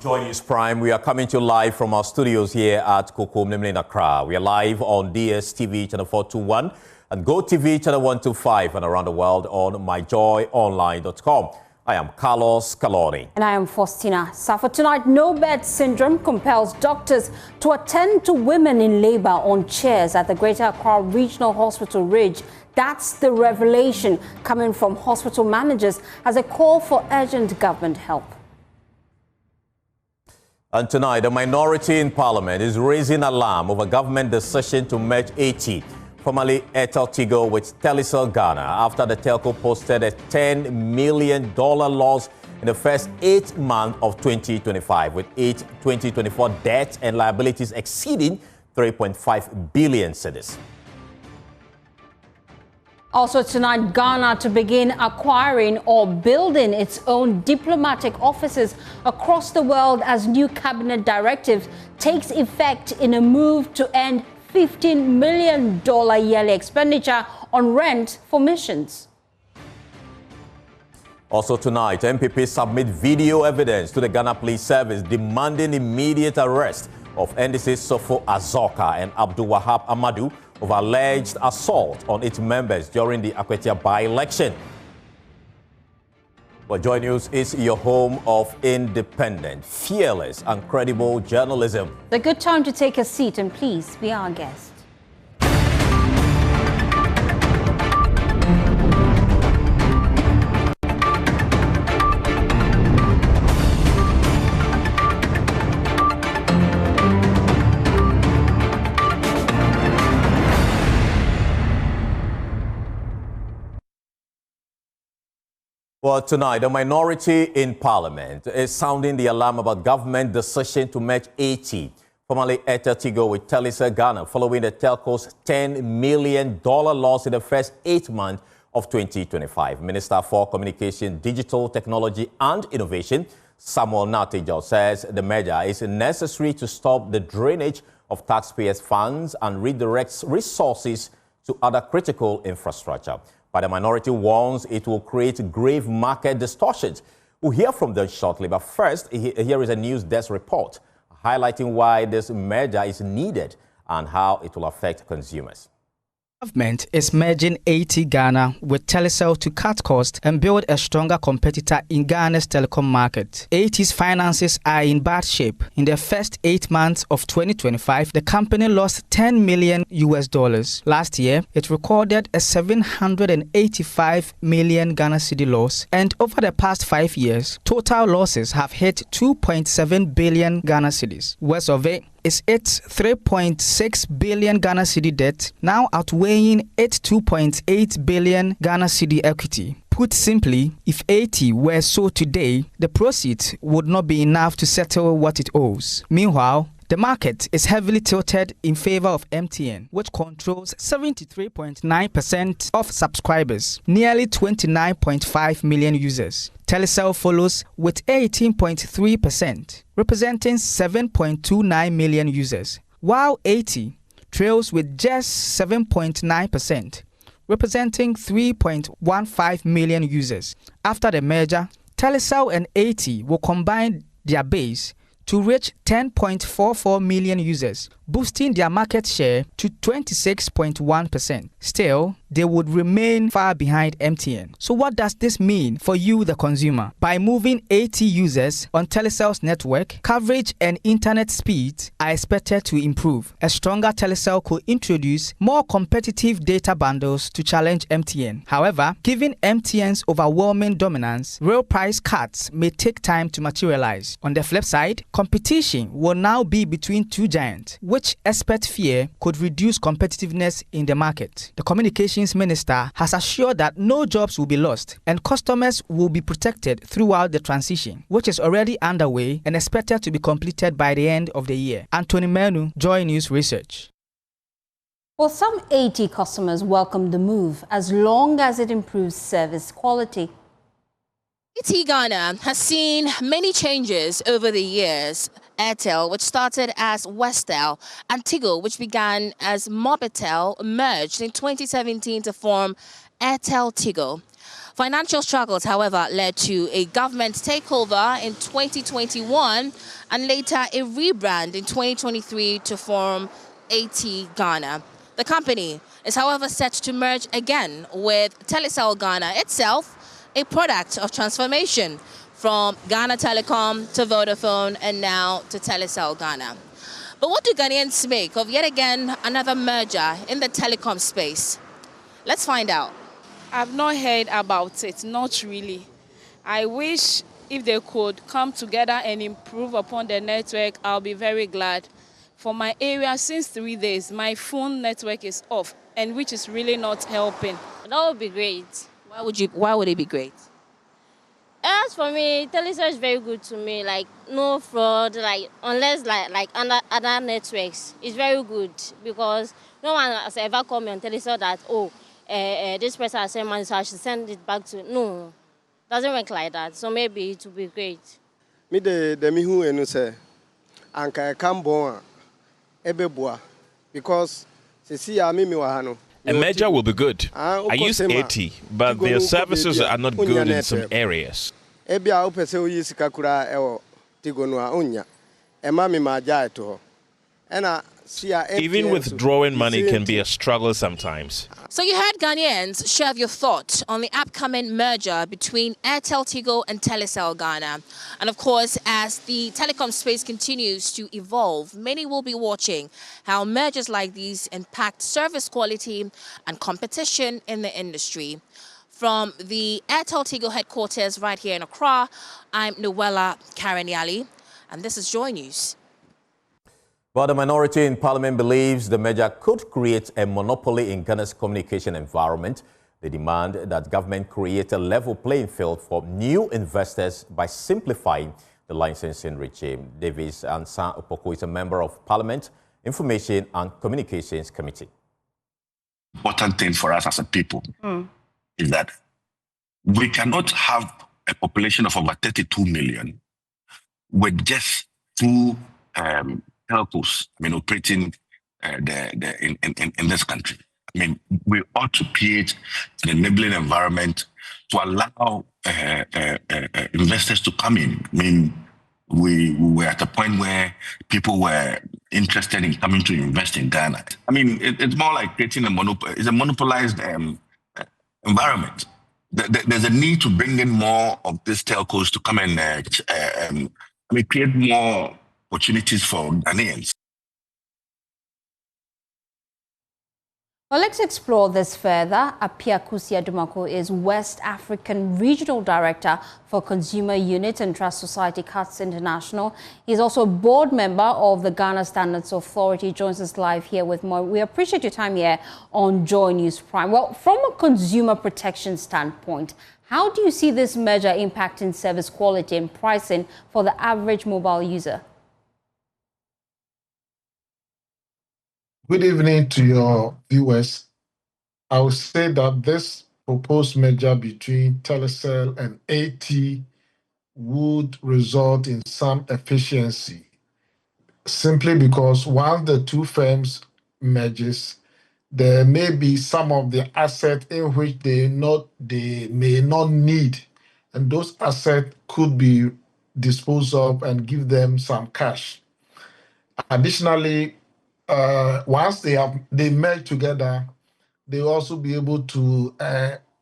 Joy News Prime, we are coming to you live from our studios here at 10million in Accra. We are live on DSTV channel 421 and GoTV channel 125 and around the world on myjoyonline.com. I am Carlos Calori. And I am Faustina. So for tonight, no bed syndrome compels doctors to attend to women in labor on chairs at the Greater Accra Regional Hospital Ridge. That's the revelation coming from hospital managers as a call for urgent government help. And tonight, a minority in Parliament is raising alarm over government decision to merge AT, formerly AirtelTigo, with Telecel Ghana after the telco posted a $10 million loss in the first 8 months of 2025, with 2024 debt and liabilities exceeding 3.5 billion cedis. Also tonight, Ghana to begin acquiring or building its own diplomatic offices across the world as new cabinet directive takes effect in a move to end $15 million yearly expenditure on rent for missions. Also tonight, MPP submit video evidence to the Ghana Police Service demanding immediate arrest of NDC Sofo Azoka and Abdul Wahab Amadou of alleged assault on its members during the Akwetia by-election. Well, Joy News is your home of independent, fearless and credible journalism. The good time to take a seat and please be our guest. Well, tonight, a minority in Parliament is sounding the alarm about government decision to merge AT, formerly AirtelTigo, with Telecel Ghana, following the telco's $10 million loss in the first 8 months of 2025. Minister for Communication, Digital Technology and Innovation, Samuel Nartejao, says the merger is necessary to stop the drainage of taxpayers' funds and redirects resources to other critical infrastructure. But the minority warns it will create grave market distortions. We'll hear from them shortly. But first, here is a news desk report highlighting why this merger is needed and how it will affect consumers. Government is merging AT Ghana with Telecel to cut costs and build a stronger competitor in Ghana's telecom market. AT's finances are in bad shape. In the first 8 months of 2025, the company lost $10 million. Last year, it recorded a 785 million Ghana cedi loss, and over the past 5 years, total losses have hit 2.7 billion Ghana cedis. Worst of it is its 3.6 billion Ghana cedi debt, now outweighing its 2.8 billion Ghana cedi equity. Put simply, if AT were sold today, the proceeds would not be enough to settle what it owes. Meanwhile, the market is heavily tilted in favor of MTN, which controls 73.9% of subscribers, nearly 29.5 million users. Telecel follows with 18.3%, representing 7.29 million users, while AT trails with just 7.9%, representing 3.15 million users. After the merger, Telecel and AT will combine their base to reach 10.44 million users, boosting their market share to 26.1%. Still, they would remain far behind MTN. So what does this mean for you, the consumer? By moving AT users on Telecel's network, coverage and internet speeds are expected to improve. A stronger Telecel could introduce more competitive data bundles to challenge MTN. However, given MTN's overwhelming dominance, real price cuts may take time to materialize. On the flip side, competition will now be between two giants, which experts fear could reduce competitiveness in the market. The Communications Minister has assured that no jobs will be lost and customers will be protected throughout the transition, which is already underway and expected to be completed by the end of the year. Anthony Menu, Joy News Research. Well, some AT customers welcome the move as long as it improves service quality. AT Ghana has seen many changes over the years. Airtel, which started as Westel, and Tigo, which began as Mobitel, merged in 2017 to form AirtelTigo. Financial struggles, however, led to a government takeover in 2021 and later a rebrand in 2023 to form AT Ghana. The company is, however, set to merge again with Telecel Ghana itself, a product of transformation from Ghana Telecom to Vodafone and now to Telecel Ghana. But what do Ghanaians make of yet again another merger in the telecom space? Let's find out. I've not heard about it, not really. I wish if they could come together and improve upon the network, I'll be very glad. For my area, since 3 days, my phone network is off, and which is really not helping. That would be great. Why would it be great? As for me, Telecom is very good to me. Like no fraud, unless other networks, it's very good because no one has ever come and Telecom that this person has sent money, so I should send it back to. No, doesn't work like that. So maybe it will be great. Me the mihu enu say anka kambon ebeboa because see ya me wa ha no. A merger will be good. I use 80, but their services are not good in some areas. Ebia upese uyi sikakura ewo Tigo no onya. Ema me maja eto. Ena even withdrawing money can be a struggle sometimes. So you heard Ghanaians share your thoughts on the upcoming merger between AirtelTigo and Telecel Ghana. And of course, as the telecom space continues to evolve, many will be watching how mergers like these impact service quality and competition in the industry. From the AirtelTigo headquarters right here in Accra, I'm Noella Karanyali, and this is Joy News. Well, the minority in Parliament believes the merger could create a monopoly in Ghana's communication environment. They demand that government create a level playing field for new investors by simplifying the licensing regime. Davis Ansan Opoko is a member of Parliament, Information and Communications Committee. Important thing for us as a people is that we cannot have a population of over 32 million with just two telcos, operating in this country. We ought to create an enabling environment to allow investors to come in. We were at a point where people were interested in coming to invest in Ghana. It's more like creating it's a monopolized environment. There's a need to bring in more of these telcos to come and create more opportunities for Ghanaians. Well, let's explore this further. Apia Kusia Dumako is West African Regional Director for Consumer Unit and Trust Society CATS International. He's also a board member of the Ghana Standards Authority. He joins us live here with more. We appreciate your time here on Joy News Prime. Well, from a consumer protection standpoint, how do you see this merger impacting service quality and pricing for the average mobile user? Good evening to your viewers. I would say that this proposed merger between Telecel and AT would result in some efficiency, simply because once the two firms merges, there may be some of the assets in which they may not need, and those assets could be disposed of and give them some cash. Additionally, once they merge together, they'll also be able to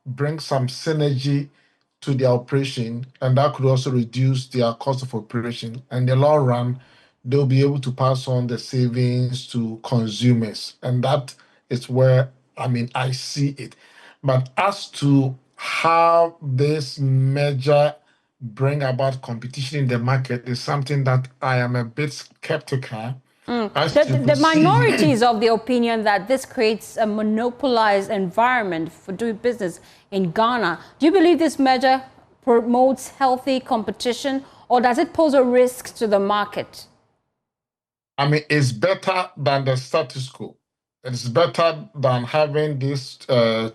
bring some synergy to their operation, and that could also reduce their cost of operation. And in the long run, they'll be able to pass on the savings to consumers. And that is where, I see it. But as to how this merger bring about competition in the market is something that I am a bit skeptical. The minority is of the opinion that this creates a monopolized environment for doing business in Ghana. Do you believe this merger promotes healthy competition, or does it pose a risk to the market? It's better than the status quo. It's better than having these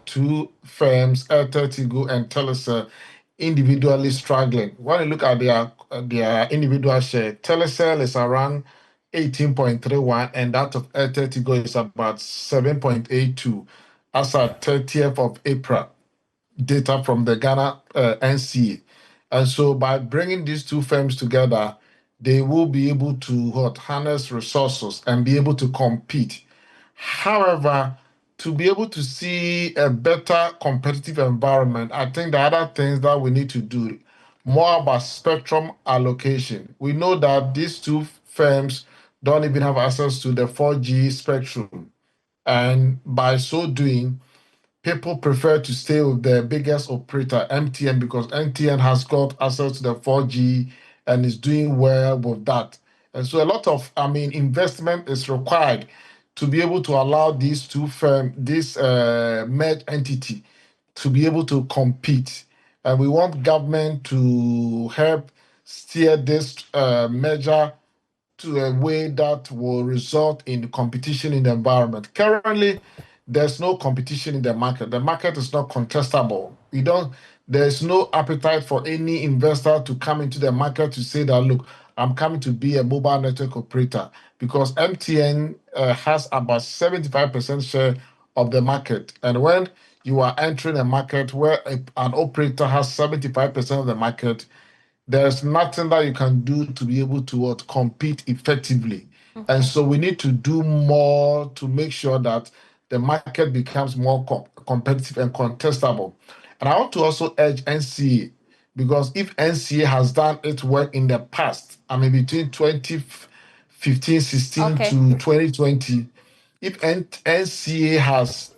two firms, AirtelTigo and Telecel, individually struggling. When you look at their individual share, Telecel is around 18.31, and that of AirtelTigo is about 7.82 as at 30th of April. data from the Ghana NCA. And so by bringing these two firms together, they will be able to harness resources and be able to compete. However, to be able to see a better competitive environment, I think the other things that we need to do more about spectrum allocation. We know that these two firms don't even have access to the 4G spectrum. And by so doing, people prefer to stay with the biggest operator, MTN, because MTN has got access to the 4G and is doing well with that. And so a lot of, investment is required to be able to allow these two firms, this merged entity, to be able to compete. And we want government to help steer this merger to a way that will result in competition in the environment. Currently, there's no competition in the market. The market is not contestable. There's no appetite for any investor to come into the market to say that, look, I'm coming to be a mobile network operator, because MTN has about 75% share of the market. And when you are entering a market where an operator has 75% of the market, there's nothing that you can do to be able to compete effectively. Okay. And so we need to do more to make sure that the market becomes more competitive and contestable. And I want to also urge NCA, because if NCA has done its work in the past, between 2015, 16 to 2020, if NCA has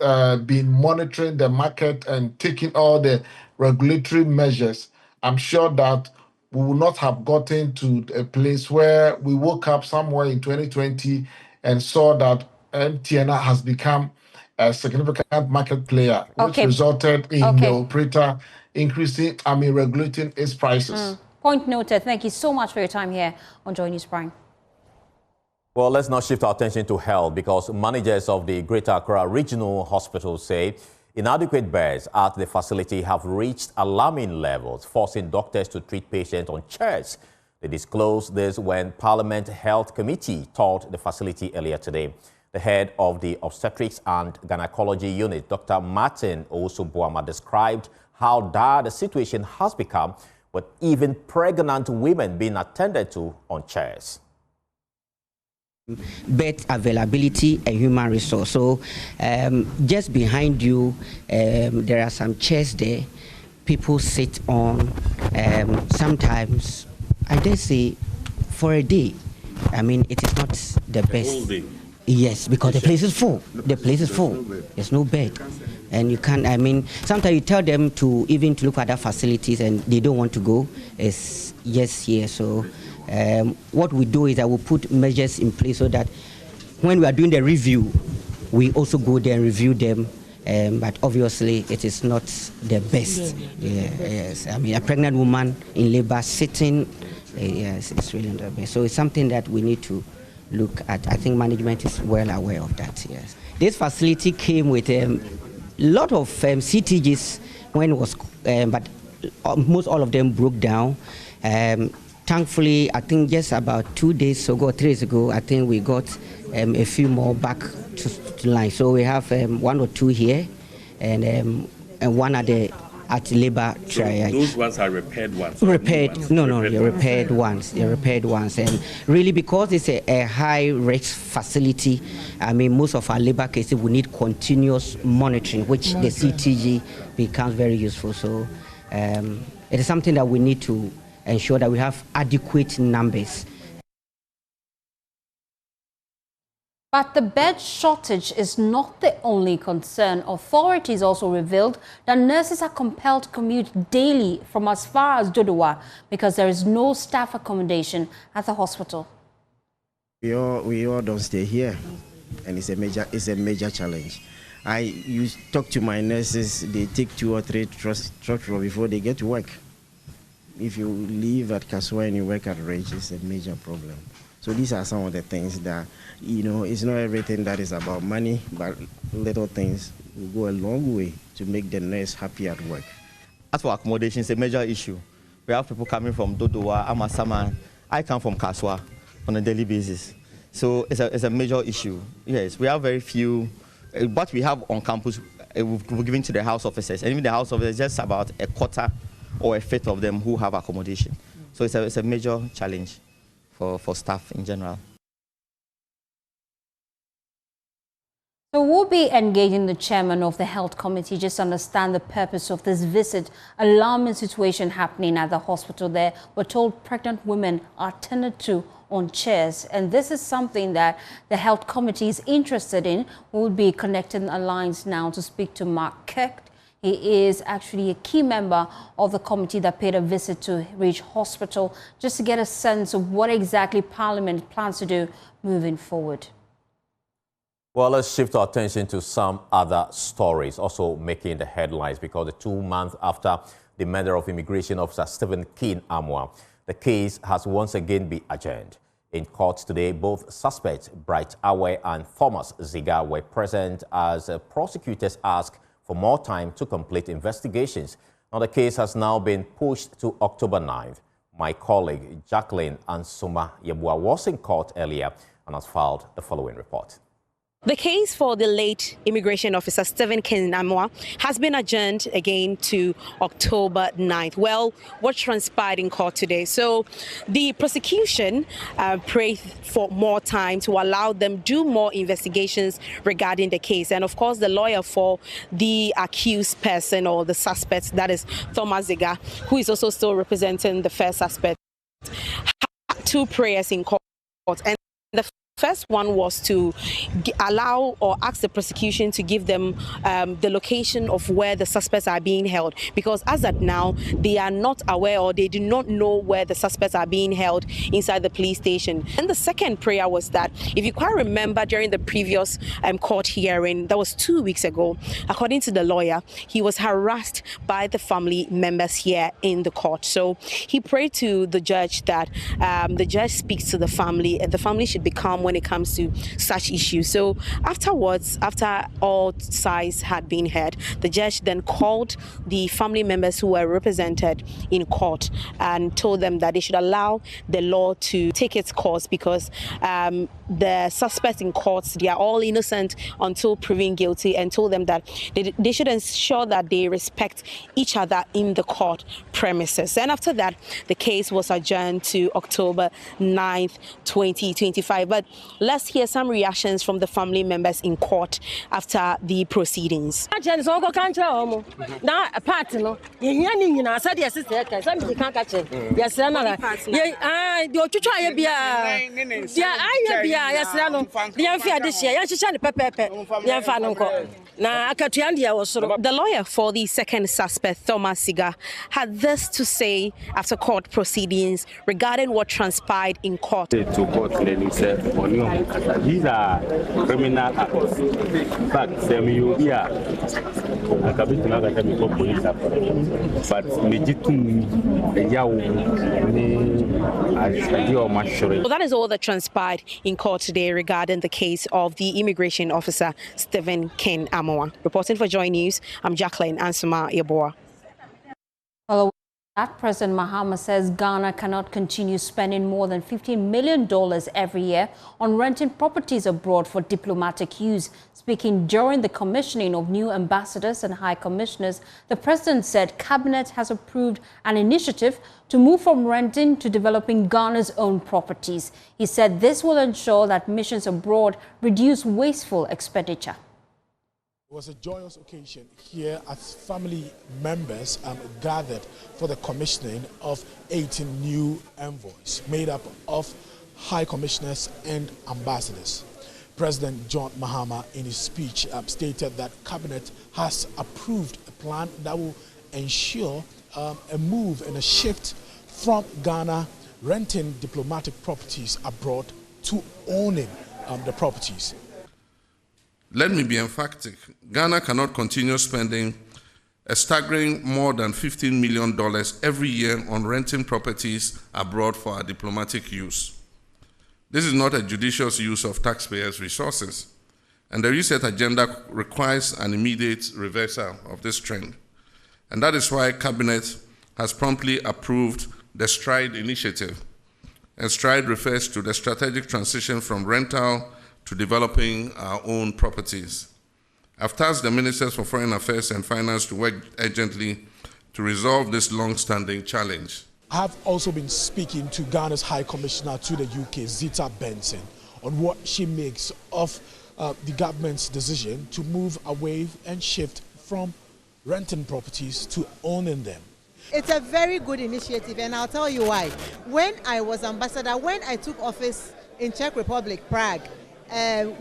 been monitoring the market and taking all the regulatory measures, I'm sure that we will not have gotten to a place where we woke up somewhere in 2020 and saw that MTN has become a significant market player, which resulted in the operator increasing, regulating its prices. Point noted. Thank you so much for your time here on Joy News Prime. Well, let's now shift our attention to health, because managers of the Greater Accra Regional Hospital say inadequate beds at the facility have reached alarming levels, forcing doctors to treat patients on chairs. They disclosed this when Parliament Health Committee toured the facility earlier today. The head of the Obstetrics and Gynecology Unit, Dr. Martin Owusu-Boamah, described how dire the situation has become, with even pregnant women being attended to on chairs. Bed availability and human resource. So just behind you, there are some chairs there. People sit on. Sometimes, I dare say, for a day. It is not the best. Whole day. Yes, because the place is full. The place is full. There's no bed. And you can't, sometimes you tell them to look at other facilities and they don't want to go. It's yes here. So what we do is that we put measures in place so that when we are doing the review, we also go there and review them. But obviously, it is not the best. Yes. A pregnant woman in labor sitting, yes, it's really not the best. So it's something that we need to look at. I think management is well aware of that, yes. This facility came with a lot of CTGs when it was, but almost all of them broke down. Thankfully, I think just about 2 days ago, 3 days ago, I think we got a few more back to line. So we have 1 or 2 here, and one at labor triage. So those ones are repaired ones? Repaired, no, they're repaired ones. They're repaired ones. And really, because it's a high-risk facility, most of our labor cases will need continuous monitoring, which the CTG becomes very useful. So it is something that we need to ensure that we have adequate numbers. But the bed shortage is not the only concern. Authorities also revealed that nurses are compelled to commute daily from as far as Dodowa because there is no staff accommodation at the hospital. We all don't stay here, and it's a major challenge. You talk to my nurses, they take 2 or 3 trucks before they get to work. If you live at Kaswa and you work at Range, it's a major problem. So these are some of the things that, it's not everything that is about money, but little things will go a long way to make the nurse happy at work. As for accommodation, it's a major issue. We have people coming from Dodowa, Amasaman. I come from Kaswa on a daily basis. So it's a major issue. Yes, we have very few. What we have on campus, we're giving to the house officers, and even the house officers, just about a quarter or a fifth of them who have accommodation. So it's a major challenge for staff in general. So we'll be engaging the chairman of the health committee just to understand the purpose of this visit. Alarming situation happening at the hospital there. We're told pregnant women are tended to on chairs, and this is something that the health committee is interested in. We'll be connecting the lines now to speak to Mark Kirk. He is actually a key member of the committee that paid a visit to Ridge Hospital just to get a sense of what exactly Parliament plans to do moving forward. Well, let's shift our attention to some other stories also making the headlines, because the 2 months after the murder of Immigration Officer Stephen King-Amwa, the case has once again been adjourned. In court today, both suspects, Bright Awe and Thomas Ziga, were present as prosecutors asked for more time to complete investigations. Now, the case has now been pushed to October 9th. My colleague Jacqueline Ansuma Yebua was in court earlier and has filed the following report. The case for the late Immigration Officer Stephen King-Amwa has been adjourned again to October 9th. Well, what transpired in court today? So the prosecution prayed for more time to allow them do more investigations regarding the case. And of course, the lawyer for the accused person or the suspect, that is Thomas Ziga, who is also still representing the first suspect, had 2 prayers in court. And the first one was to allow or ask the prosecution to give them the location of where the suspects are being held, because as at now they are not aware or they do not know where the suspects are being held inside the police station. And the second prayer was that, if you quite remember, during the previous court hearing, that was 2 weeks ago, according to the lawyer, he was harassed by the family members here in the court. So he prayed to the judge that the judge speaks to the family and the family should be calm when it comes to such issues. So afterwards, after all sides had been heard, the judge then called the family members who were represented in court and told them that they should allow the law to take its course, because the suspects in courts, they are all innocent until proven guilty, and told them that they should ensure that they respect each other in the court premises. And after that, the case was adjourned to October 9th, 2025. But let's hear some reactions from the family members in court after the proceedings. The lawyer for the second suspect, Thomas Ziga, had this to say after court proceedings regarding what transpired in court. These are criminal acts. In fact, So that is all that transpired in court today regarding the case of the immigration officer Stephen King-Amwa. Reporting for Joy News, I'm Jacqueline Ansuma Yeboah. That President Mahama says Ghana cannot continue spending more than $15 million every year on renting properties abroad for diplomatic use. Speaking during the commissioning of new ambassadors and high commissioners, the president said cabinet has approved an initiative to move from renting to developing Ghana's own properties. He said this will ensure that missions abroad reduce wasteful expenditure. It was a joyous occasion here as family members gathered for the commissioning of 18 new envoys made up of high commissioners and ambassadors. President John Mahama, in his speech, stated that cabinet has approved a plan that will ensure a move and a shift from Ghana renting diplomatic properties abroad to owning the properties. Let me be emphatic. Ghana cannot continue spending a staggering more than $15 million every year on renting properties abroad for our diplomatic use. This is not a judicious use of taxpayers' resources, and the reset agenda requires an immediate reversal of this trend. And that is why Cabinet has promptly approved the STRIDE initiative. And STRIDE refers to the strategic transition from rental to developing our own properties. I've tasked the Ministers for Foreign Affairs and Finance to work urgently to resolve this long-standing challenge. I have also been speaking to Ghana's High Commissioner to the UK, Zita Benson, on what she makes of the government's decision to move away and shift from renting properties to owning them. It's a very good initiative, and I'll tell you why. When I was ambassador, when I took office in Czech Republic, Prague,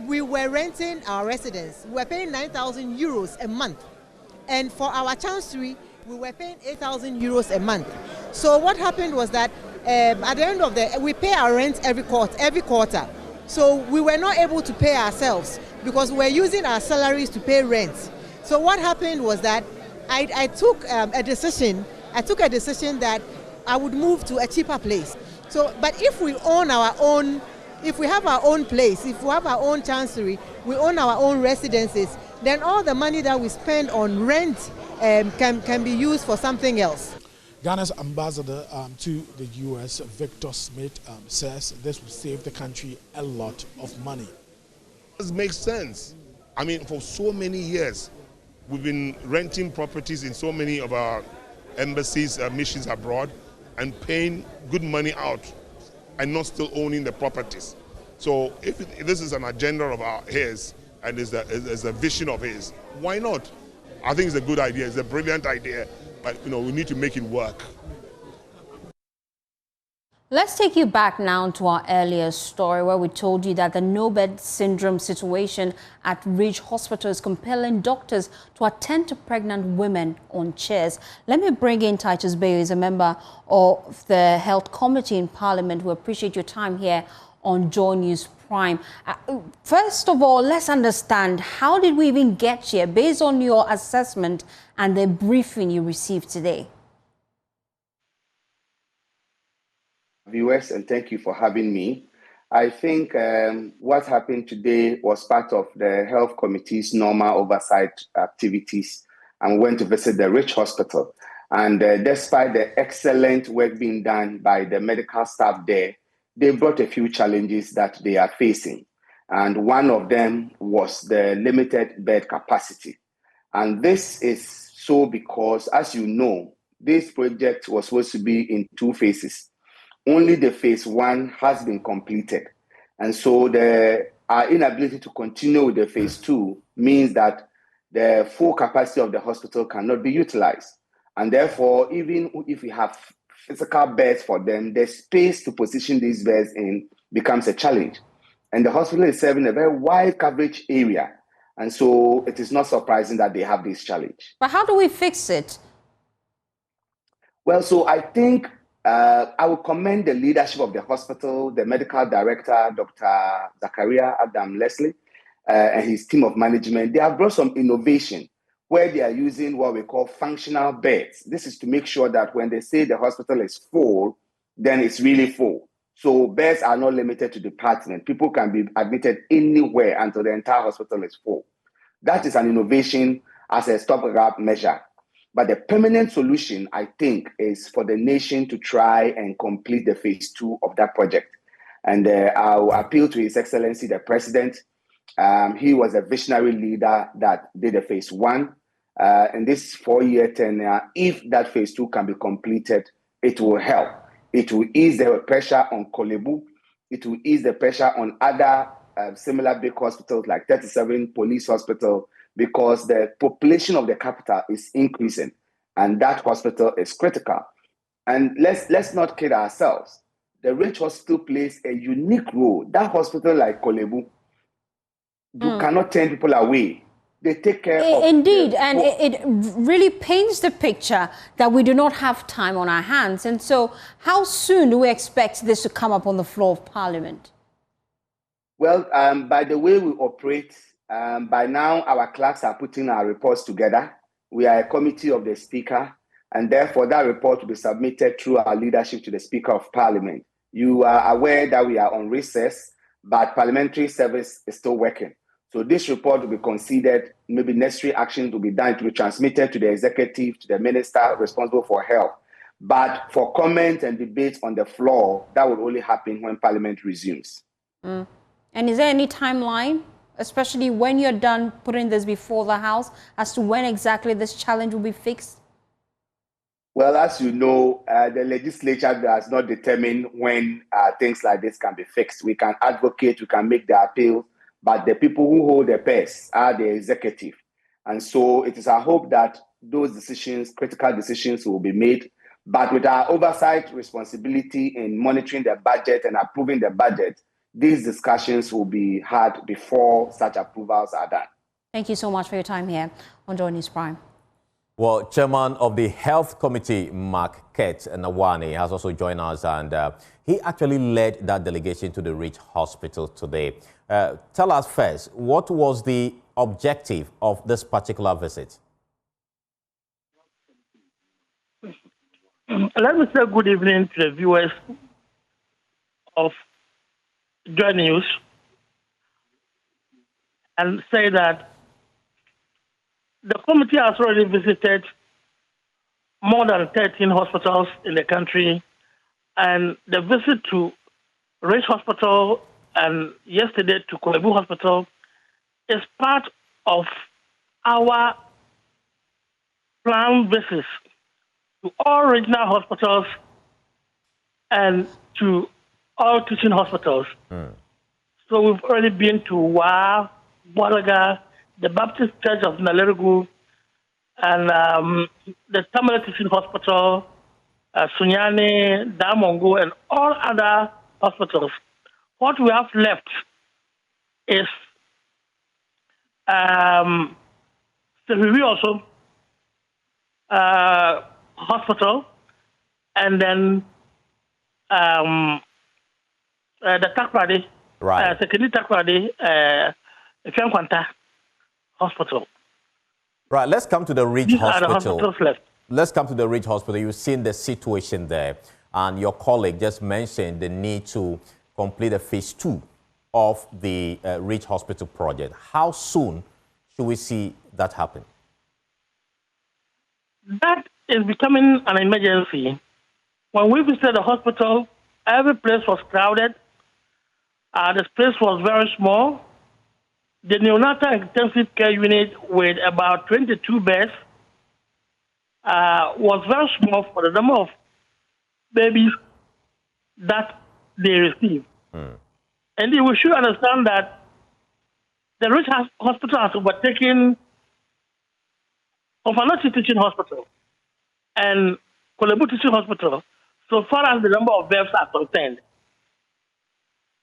we were renting our residence. We were paying 9,000 euros a month. And for our chancery, we were paying 8,000 euros a month. So what happened was that at the end of we pay our rent every quarter. So we were not able to pay ourselves because we were using our salaries to pay rent. So what happened was that I took a decision that I would move to a cheaper place. So, but if we own our own, if we have our own place, if we have our own chancery, we own our own residences, then all the money that we spend on rent can be used for something else. Ghana's ambassador to the US, Victor Smith, says this will save the country a lot of money. This makes sense. I mean, for so many years, we've been renting properties in so many of our embassies, missions abroad, and paying good money out and not still owning the properties. So if this is an agenda of his and is a vision of his, why not? I think it's a good idea. It's a brilliant idea, but we need to make it work. Let's take you back now to our earlier story where we told you that the no-bed syndrome situation at Ridge Hospital is compelling doctors to attend to pregnant women on chairs. Let me bring in Titus Bayo, who's a member of the Health Committee in Parliament. We appreciate your time here on Joy News Prime. First of all, let's understand, how did we even get here based on your assessment and the briefing you received today? Viewers, and thank you for having me. I think what happened today was part of the Health Committee's normal oversight activities, and we went to visit the Ridge Hospital. And despite the excellent work being done by the medical staff there, they brought a few challenges that they are facing. And one of them was the limited bed capacity. And this is so because, as you know, this project was supposed to be in 2 phases. Only the phase 1 has been completed. And so our inability to continue with the phase 2 means that the full capacity of the hospital cannot be utilized. And therefore, even if we have physical beds for them, the space to position these beds in becomes a challenge. And the hospital is serving a very wide coverage area. And so it is not surprising that they have this challenge. But how do we fix it? Well, so I think I will commend the leadership of the hospital, the medical director, Dr. Zachariah Adam Leslie, and his team of management. They have brought some innovation where they are using what we call functional beds. This is to make sure that when they say the hospital is full, then it's really full. So beds are not limited to department. People can be admitted anywhere until the entire hospital is full. That is an innovation as a stopgap measure. But the permanent solution, I think, is for the nation to try and complete the phase 2 of that project. And I'll appeal to His Excellency, the President. He was a visionary leader that did the phase 1. In this 4-year tenure, if that phase 2 can be completed, it will help. It will ease the pressure on Kolebu. It will ease the pressure on other similar big hospitals like 37 Police Hospital, because the population of the capital is increasing, and that hospital is critical. And let's not kid ourselves. The Ridge Hospital plays a unique role. That hospital, like Kolebu, you cannot turn people away. They take care of... Indeed, and it really paints the picture that we do not have time on our hands. And so how soon do we expect this to come up on the floor of Parliament? Well, by the way we operate, by now our clerks are putting our reports together. We are a committee of the Speaker, and therefore that report will be submitted through our leadership to the Speaker of Parliament. You are aware that we are on recess, but parliamentary service is still working. So this report will be considered, maybe necessary actions will be done to be transmitted to the executive, to the minister responsible for health. But for comment and debate on the floor, that will only happen when Parliament resumes. And is there any timeline especially when you're done putting this before the House, as to when exactly this challenge will be fixed? Well, as you know, the legislature does not determine when things like this can be fixed. We can advocate, we can make the appeal, but the people who hold the purse are the executive. And so it is our hope that those decisions, critical decisions, will be made. But with our oversight responsibility in monitoring the budget and approving the budget, these discussions will be had before such approvals are done. Thank you so much for your time here on Joy News Prime. Well, Chairman of the Health Committee, Mark Kett Nawani, has also joined us, and he actually led that delegation to the Ridge Hospital today. Tell us first, what was the objective of this particular visit? Let me say good evening to the viewers of Joy News and say that the committee has already visited more than 13 hospitals in the country, and the visit to Ridge Hospital and yesterday to Kolebu Hospital is part of our planned visits to all regional hospitals and to all teaching hospitals. So we've already been to Wa, Bolaga, the Baptist Church of Nalerugu, and the 10million Teaching Hospital, Sunyani, Damongo, and all other hospitals. What we have left is we also hospital, and then the Takradi, right? Sekini Takradi, Kwanta Hospital. Right. Let's come to the Ridge These Hospital. Are the hospitals left. Let's come to the Ridge Hospital. You've seen the situation there, and your colleague just mentioned the need to complete the phase 2 of the Ridge Hospital project. How soon should we see that happen? That is becoming an emergency. When we visited the hospital, every place was crowded. The space was very small. The neonatal intensive care unit with about 22 beds was very small for the number of babies that they received. And we should understand that the Ridge Hospital has overtaken Ofanachi Teaching Hospital and Kolebu Teaching Hospital so far as the number of beds are concerned.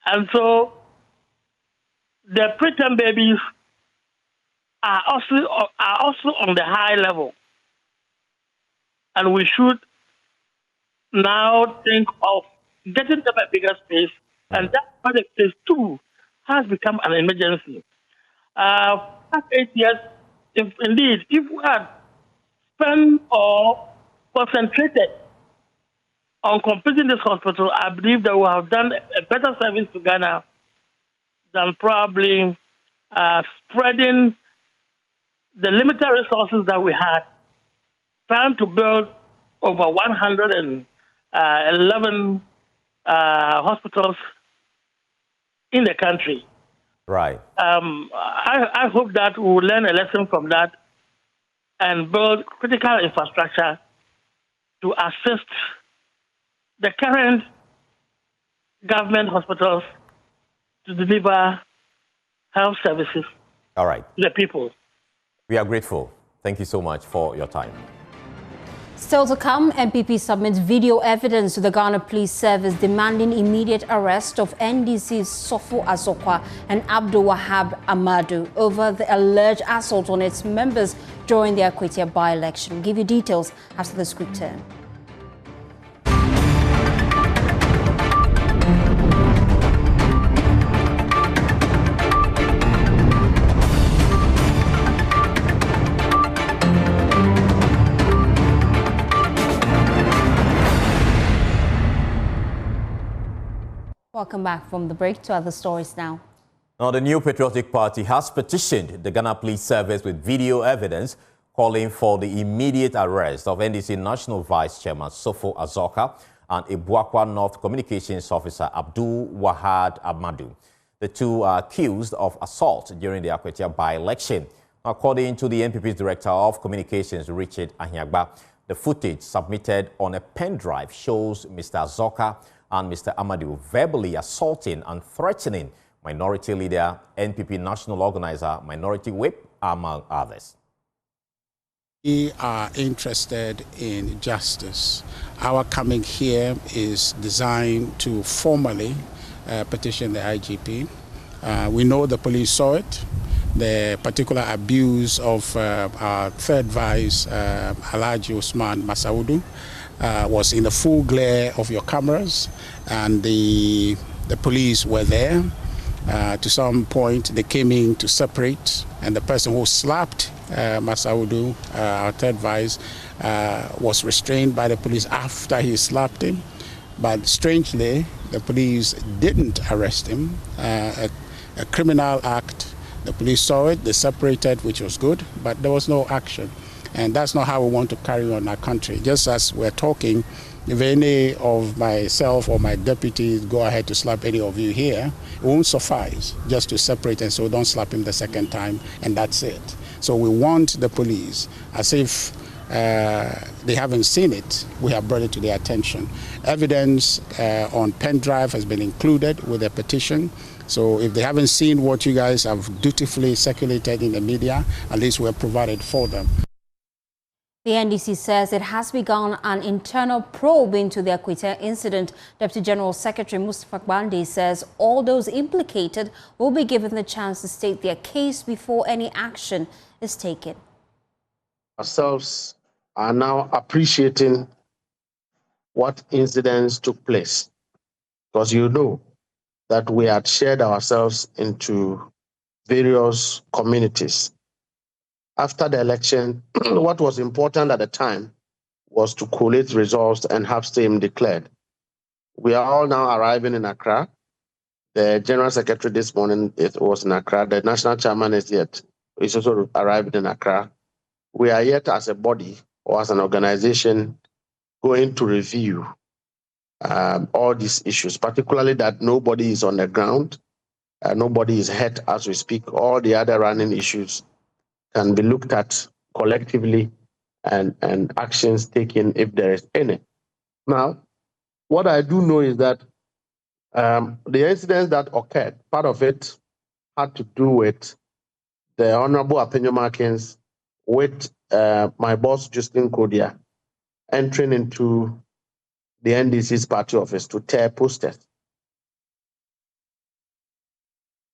And so the preterm babies are also on the high level. And we should now think of getting them a bigger space, and that project phase 2 has become an emergency. Past 8 years, if we had spent or concentrated on completing this hospital, I believe that we have done a better service to Ghana than probably spreading the limited resources that we had, trying to build over 111 hospitals in the country. Right. I hope that we will learn a lesson from that and build critical infrastructure to assist the current government hospitals to deliver health services All right. to the people. We are grateful. Thank you so much for your time. Still to come, MPP submits video evidence to the Ghana Police Service demanding immediate arrest of NDC's Sofo Azokwa and Abdul Wahab Amadu over the alleged assault on its members during the Akwatia by-election. We'll give you details after this quick turn. Welcome back from the break to other stories now. Now, the New Patriotic Party has petitioned the Ghana Police Service with video evidence calling for the immediate arrest of NDC National Vice Chairman Sofo Azokwa and Ibuakwa North Communications Officer Abdul Wahab Amadu. The two are accused of assault during the Akwetia by-election. According to the NPP's Director of Communications, Richard Ahiagba, the footage submitted on a pen drive shows Mr. Zoka and Mr. Amadou verbally assaulting and threatening Minority Leader, NPP National Organizer, Minority Whip, among others. We are interested in justice. Our coming here is designed to formally petition the IGP. We know the police saw it. The particular abuse of our third vice, Alhaji Usman Masaudu, was in the full glare of your cameras, and the police were there. To some point, they came in to separate, and the person who slapped Masaudu, our third vice, was restrained by the police after he slapped him. But strangely, the police didn't arrest him. A criminal act, the police saw it, they separated, which was good, but there was no action. And that's not how we want to carry on our country. Just as we're talking, if any of myself or my deputies go ahead to slap any of you here, it won't suffice just to separate and so don't slap him the second time, and that's it. So we want the police, as if they haven't seen it, we have brought it to their attention. Evidence on pen drive has been included with the petition. So if they haven't seen what you guys have dutifully circulated in the media, at least we have provided for them. The NDC says it has begun an internal probe into the Akwetia incident. Deputy General Secretary Mustafa Gbandi says all those implicated will be given the chance to state their case before any action is taken. Ourselves are now appreciating what incidents took place, because you know that we had shared ourselves into various communities. After the election, what was important at the time was to collate results and have same declared. We are all now arriving in Accra. The General Secretary this morning was in Accra. The National Chairman is also arrived in Accra. We are yet as a body or as an organization going to review all these issues, particularly that nobody is on the ground, nobody is hurt as we speak. All the other running issues can be looked at collectively and actions taken if there is any. Now, what I do know is that the incidents that occurred, part of it had to do with the Honorable Apenyo Markins with my boss, Justin Kodia, entering into the NDC's party office to tear posters.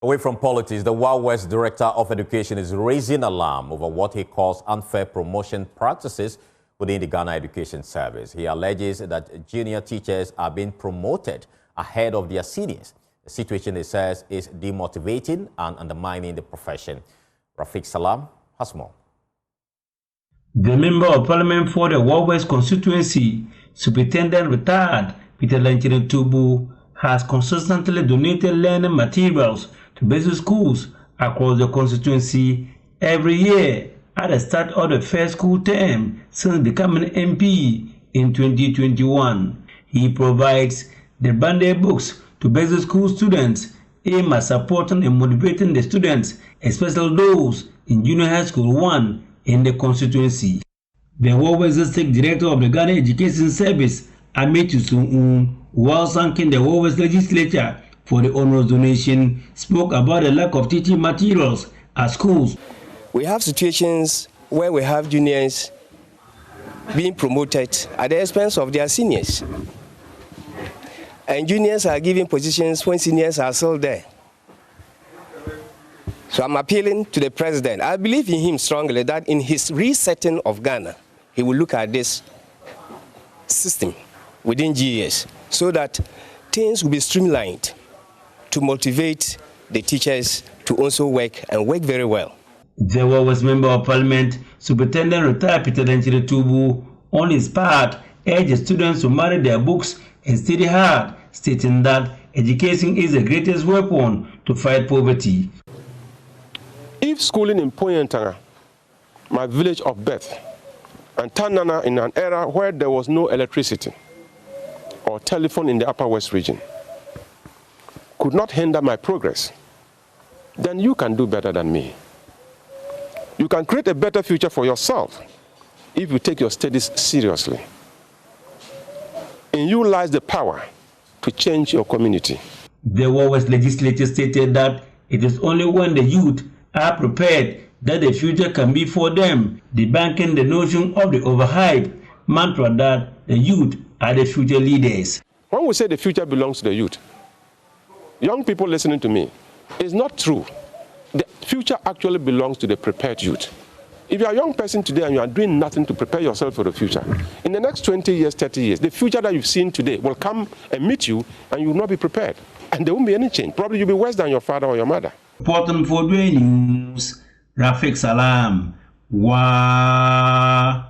Away from politics, the Wild West Director of Education is raising alarm over what he calls unfair promotion practices within the Ghana Education Service. He alleges that junior teachers are being promoted ahead of their seniors. The situation, he says, is demotivating and undermining the profession. Rafiq Salam has more. The Member of Parliament for the Wild West constituency, Superintendent Retired Peter Tubu, has consistently donated learning materials to basic schools across the constituency every year at the start of the first school term since becoming MP in 2021. He provides the bundle books to basic school students aimed at supporting and motivating the students, especially those in Junior High School 1 in the constituency. The Wild West District Director of the Ghana Education Service, Ametu Sun, while thanking the Wild West Legislature for the onerous donation, spoke about the lack of teaching materials at schools. We have situations where we have juniors being promoted at the expense of their seniors. And juniors are given positions when seniors are still there. So I'm appealing to the president. I believe in him strongly that in his resetting of Ghana, he will look at this system within GES so that things will be streamlined to motivate the teachers to also work and work very well. The Wild West Member of Parliament, Superintendent Retired Peter Tubu, on his part, urged students to marry their books and study hard, stating that education is the greatest weapon to fight poverty. If schooling in Poyantanga, my village of birth, and Tanana in an era where there was no electricity or telephone in the Upper West region, could could not hinder my progress, then you can do better than me. You can create a better future for yourself if you take your studies seriously. In you lies the power to change your community. The Warwest legislature stated that it is only when the youth are prepared that the future can be for them, debunking the notion of the overhyped mantra that the youth are the future leaders. When we say the future belongs to the youth, young people listening to me, it's not true. The future actually belongs to the prepared youth. If you are a young person today and you are doing nothing to prepare yourself for the future, in the next 20 years, 30 years, the future that you've seen today will come and meet you and you will not be prepared. And there won't be any change. Probably you'll be worse than your father or your mother. Reporting for the news, Rafiq Salam. Wow.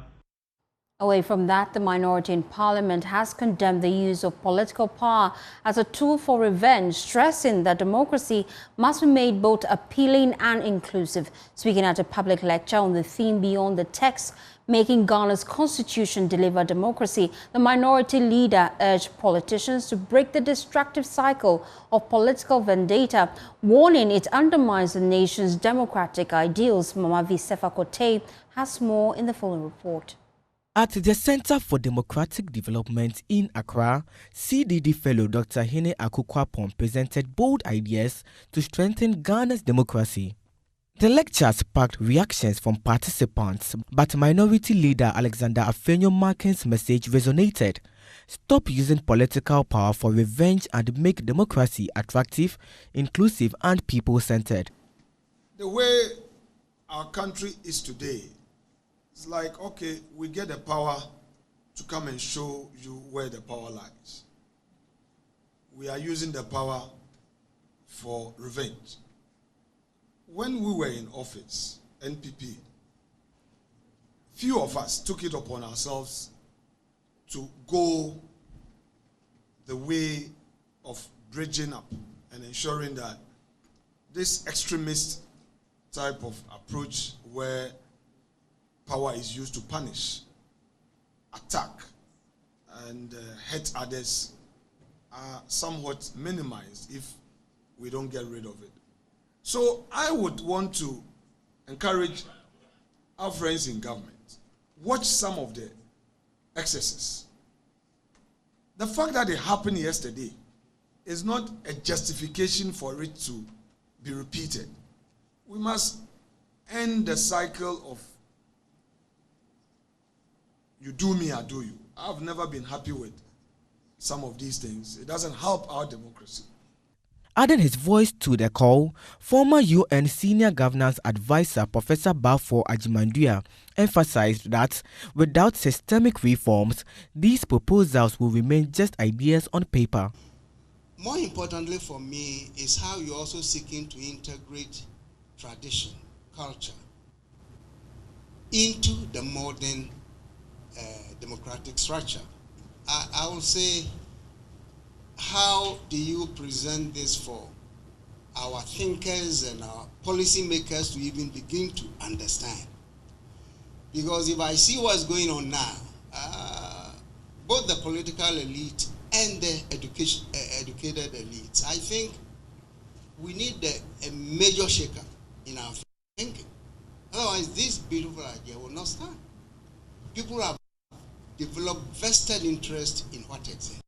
Away from that, the minority in Parliament has condemned the use of political power as a tool for revenge, stressing that democracy must be made both appealing and inclusive. Speaking at a public lecture on the theme Beyond the Text, making Ghana's constitution deliver democracy, the minority leader urged politicians to break the destructive cycle of political vendetta, warning it undermines the nation's democratic ideals. Mamavi Sefakote has more in the following report. At the Center for Democratic Development in Accra, CDD fellow Dr. Hene Akukwapon presented bold ideas to strengthen Ghana's democracy. The lecture sparked reactions from participants, but minority leader Alexander Afenyo-Markin's message resonated. Stop using political power for revenge and make democracy attractive, inclusive, and people-centered. The way our country is today, it's like, okay, we get the power to come and show you where the power lies. We are using the power for revenge. When we were in office, NPP, few of us took it upon ourselves to go the way of bridging up and ensuring that this extremist type of approach where power is used to punish, attack, and hurt others are somewhat minimized if we don't get rid of it. So I would want to encourage our friends in government, watch some of the excesses. The fact that it happened yesterday is not a justification for it to be repeated. We must end the cycle of you do me, I do you. I've never been happy with some of these things. It doesn't help our democracy. Adding his voice to the call, former UN Senior Governance Advisor Professor Bafo Ajimandua emphasized that without systemic reforms, these proposals will remain just ideas on paper. More importantly for me is how you're also seeking to integrate tradition, culture into the modern democratic structure. I will say, how do you present this for our thinkers and our policymakers to even begin to understand? Because if I see what's going on now, both the political elite and the educated elites, I think we need a major shakeup in our thinking. Otherwise, this beautiful idea will not stand. People have developed vested interest in what exists.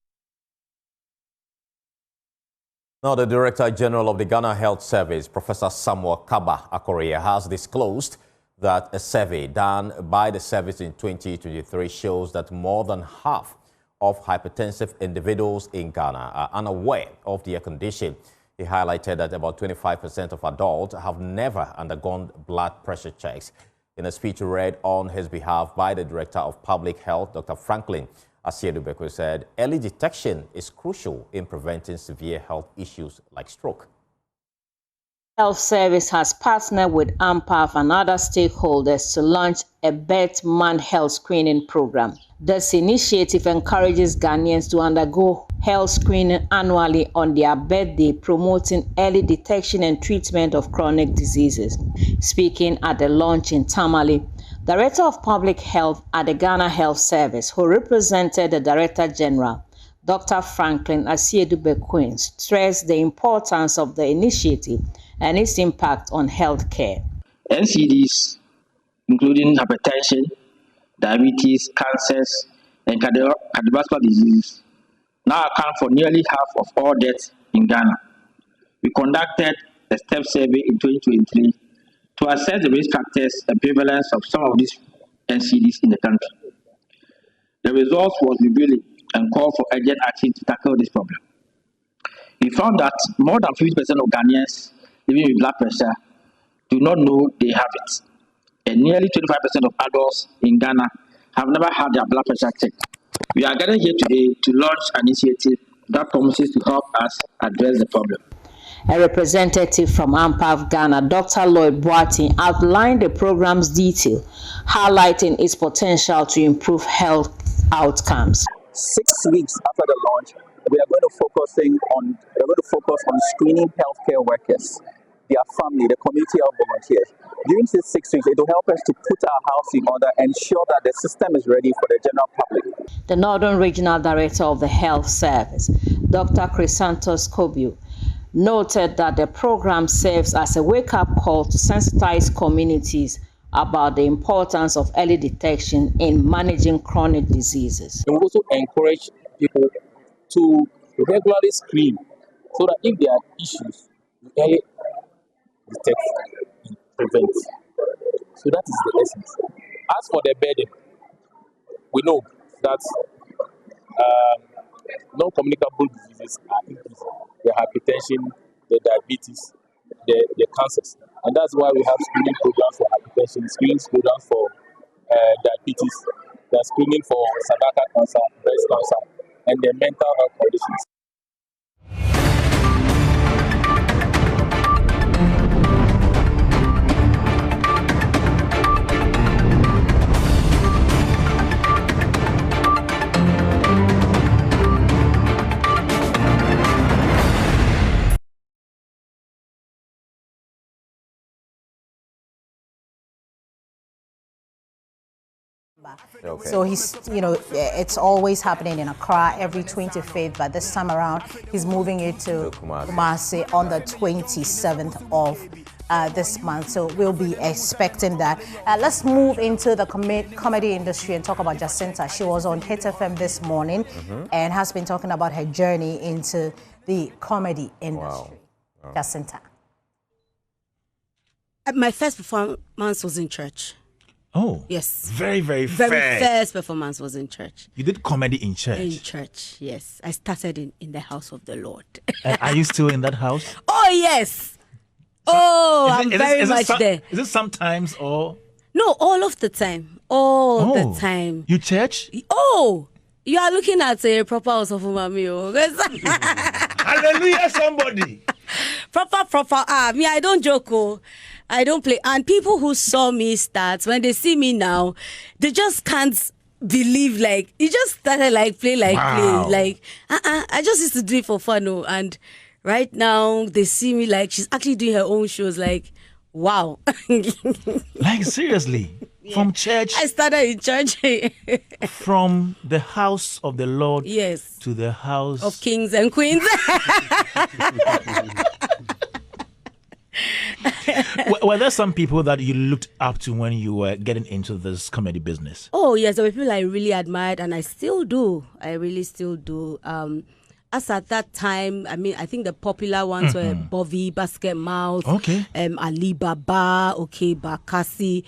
Now, the Director General of the Ghana Health Service, Professor Samuel Kaba Akorea, has disclosed that a survey done by the service in 2023 shows that more than half of hypertensive individuals in Ghana are unaware of their condition. He highlighted that about 25% of adults have never undergone blood pressure checks. In a speech read on his behalf by the Director of Public Health, Dr. Franklin Asiedu-Bekwai, said early detection is crucial in preventing severe health issues like stroke. Health Service has partnered with AMPAF and other stakeholders to launch a Birth Month health screening program. This initiative encourages Ghanaians to undergo health screening annually on their birthday, promoting early detection and treatment of chronic diseases. Speaking at the launch in Tamale, Director of Public Health at the Ghana Health Service, who represented the Director General, Dr. Franklin Asiedu-Bequin stressed the importance of the initiative and its impact on healthcare. NCDs, including hypertension, diabetes, cancers, and cardiovascular diseases, now account for nearly half of all deaths in Ghana. We conducted a STEP survey in 2023 to assess the risk factors and prevalence of some of these NCDs in the country. The results was revealing and called for urgent action to tackle this problem. We found that more than 50% of Ghanaians living with blood pressure do not know they have it. And nearly 25% of adults in Ghana have never had their blood pressure checked. We are gathered here today to launch an initiative that promises to help us address the problem. A representative from AMPAF Ghana, Dr. Lloyd Boateng, outlined the program's detail, highlighting its potential to improve health outcomes. 6 weeks after the launch, we are going to focus on screening healthcare workers, their family, the community of volunteers. During these 6 weeks, it will help us to put our house in order and ensure that the system is ready for the general public. The Northern Regional Director of the Health Service, Dr. Chrysanthos Kobio, noted that the program serves as a wake-up call to sensitize communities about the importance of early detection in managing chronic diseases. We also encourage people to regularly screen so that if there are issues, we early detect and prevent. So that is the essence. As for the burden, we know that non-communicable diseases are increasing. The hypertension, the diabetes, the cancers. And that's why we have screening programs for hypertension, screening programs for diabetes, the screening for cervical cancer, breast cancer, and the mental health conditions. Okay. So he's, it's always happening in Accra every 25th, but this time around he's moving it to Kumasi on the 27th of this month. So we'll be expecting that. Let's move into the comedy industry and talk about Jacinta. She was on Hit FM this morning and has been talking about her journey into the comedy industry. Wow. Jacinta. My first performance was in church. Oh, yes. Very first performance was in church. You did comedy in church? In church, yes. I started in the house of the Lord. Are you still in that house? Oh, yes. I'm very much there. Is it sometimes or? No, all of the time. All the time. You church? Oh, you are looking at a proper house of Umamio. Hallelujah, somebody. Proper. Me, I don't joke. I don't play. And people who saw me start, when they see me now, they just can't believe, like, you just started play. I just used to do it for fun. And right now, they see me she's actually doing her own shows. Wow. Seriously? Yeah. From church? I started in church. From the house of the Lord to the house of kings and queens. Were there some people that you looked up to when you were getting into this comedy business? Oh, yes. There were people I really admired, and I still do. I really still do. As at that time, I think the popular ones were Bovie, Basket Mouth, Ali Baba, Bakassi.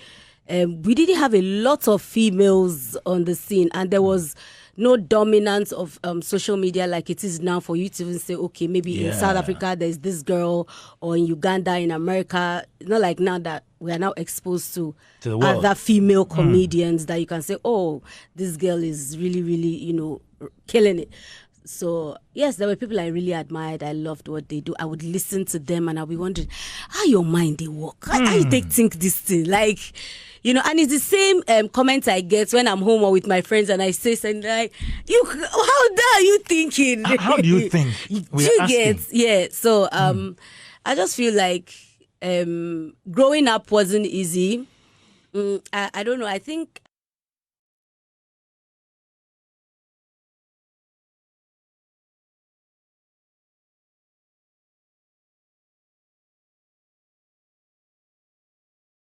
We didn't have a lot of females on the scene, and there was no dominance of social media like it is now for you to even say, okay, maybe in South Africa there's this girl, or in Uganda, in America. Not like now that we are now exposed to other female comedians that you can say, oh, this girl is really, really, killing it. So, yes, there were people I really admired. I loved what they do. I would listen to them and I'll be wondering, how your mind they work? How you think this thing? And it's the same comments I get when I'm home or with my friends and I say something how dare you thinking? How do you think? So, I just feel like growing up wasn't easy. I don't know. I think